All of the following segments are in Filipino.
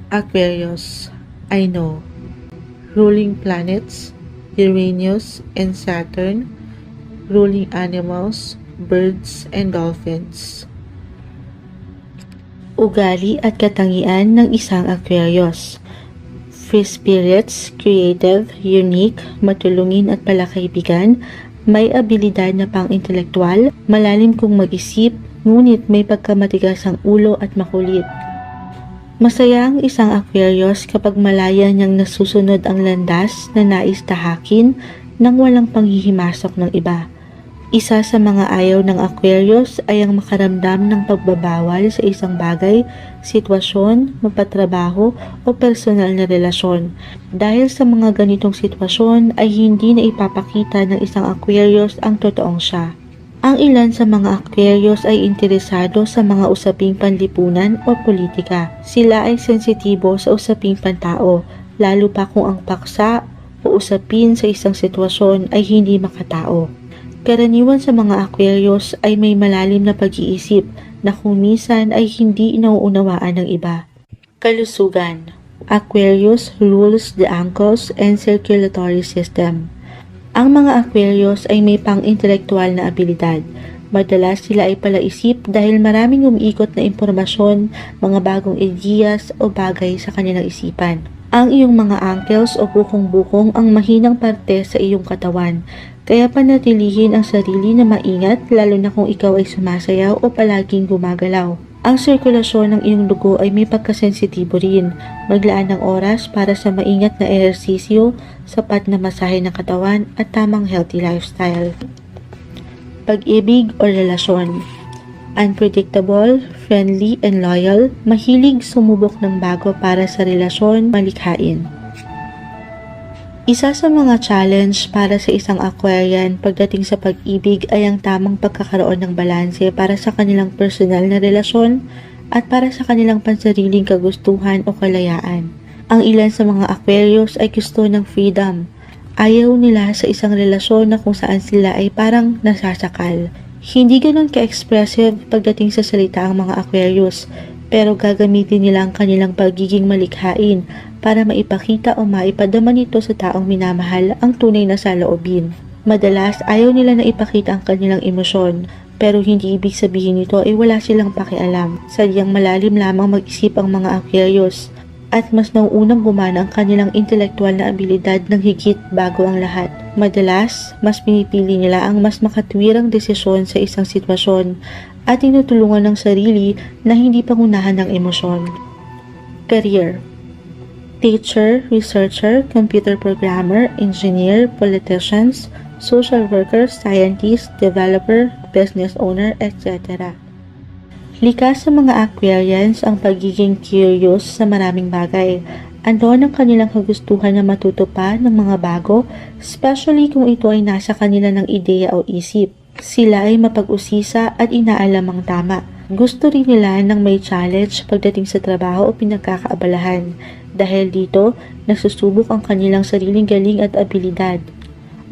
Aquarius, I know. Ruling planets, Uranus and Saturn, ruling animals, birds and dolphins. Ugali at katangian ng isang Aquarius. Free spirits, creative, unique, matulungin at palakaibigan, may abilidad na pang-intelektual, malalim kung mag-isip, ngunit may pagkamatigas ang ulo at makulit. Masaya ang isang Aquarius kapag malaya niyang nasusunod ang landas na nais tahakin nang walang panghihimasok ng iba. Isa sa mga ayaw ng Aquarius ay ang makaramdam ng pagbabawal sa isang bagay, sitwasyon, mapatrabaho o personal na relasyon. Dahil sa mga ganitong sitwasyon ay hindi na ipapakita ng isang Aquarius ang totoong siya. Ang ilan sa mga Aquarius ay interesado sa mga usaping panlipunan o politika. Sila ay sensitibo sa usaping pantao, lalo pa kung ang paksa o usapin sa isang sitwasyon ay hindi makatao. Karaniwan sa mga Aquarius ay may malalim na pag-iisip na kung minsan ay hindi nauunawaan ng iba. Kalusugan. Aquarius rules the ankles and circulatory system. Ang mga Aquarius ay may pang-intelektual na abilidad. Madalas sila ay palaisip dahil maraming umiikot na impormasyon, mga bagong ideyas o bagay sa kanilang isipan. Ang iyong mga ankles o bukong-bukong ang mahinang parte sa iyong katawan, kaya panatilihin ang sarili na maingat lalo na kung ikaw ay sumasayaw o palaging gumagalaw. Ang sirkulasyon ng iyong dugo ay may pagkasensitibo rin. Maglaan ng oras para sa maingat na ehersisyo, sapat na masahe ng katawan at tamang healthy lifestyle. Pag-ibig o relasyon. Unpredictable, friendly and loyal, mahilig sumubok ng bago para sa relasyon, malikhain. Isa sa mga challenge para sa isang Aquarian pagdating sa pag-ibig ay ang tamang pagkakaroon ng balanse para sa kanilang personal na relasyon at para sa kanilang pansariling kagustuhan o kalayaan. Ang ilan sa mga Aquarius ay gusto ng freedom. Ayaw nila sa isang relasyon na kung saan sila ay parang nasasakal. Hindi ganoon ka-expressive pagdating sa salita ang mga Aquarius, pero gagamitin nila ang kanilang pagiging malikhain para maipakita o maipadama nito sa taong minamahal ang tunay na saloobin. Madalas, ayaw nila na ipakita ang kanilang emosyon, pero hindi ibig sabihin nito ay wala silang pakialam. Sadyang malalim lamang mag-isip ang mga Aquarius, at mas nauunang gumana ang kanilang intelektual na abilidad ng higit bago ang lahat. Madalas, mas pinipili nila ang mas makatwirang desisyon sa isang sitwasyon at tinutulungan ng sarili na hindi pangunahan ng emosyon. Career. Teacher, researcher, computer programmer, engineer, politicians, social worker, scientist, developer, business owner, etc. Likas sa mga Aquarians ang pagiging curious sa maraming bagay. Andoon ang kanilang kagustuhan na matuto pa ng mga bago, especially kung ito ay nasa kanila ng ideya o isip. Sila ay mapag-usisa at inaalam ang tama. Gusto rin nila ng may challenge pagdating sa trabaho o pinagkakaabalahan. Dahil dito, nagsusubok ang kanilang sariling galing at abilidad.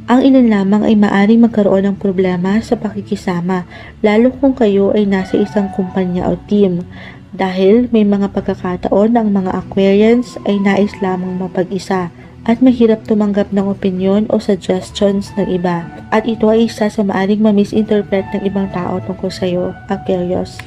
Ang ilan lamang ay maaring magkaroon ng problema sa pakikisama, lalo kung kayo ay nasa isang kumpanya o team. Dahil may mga pagkakataon na ang mga Aquarians ay nais lamang mapag-isa at mahirap tumanggap ng opinyon o suggestions ng iba. At ito ay isa sa maaring ma-misinterpret ng ibang tao tungkol sa iyo, Aquarius.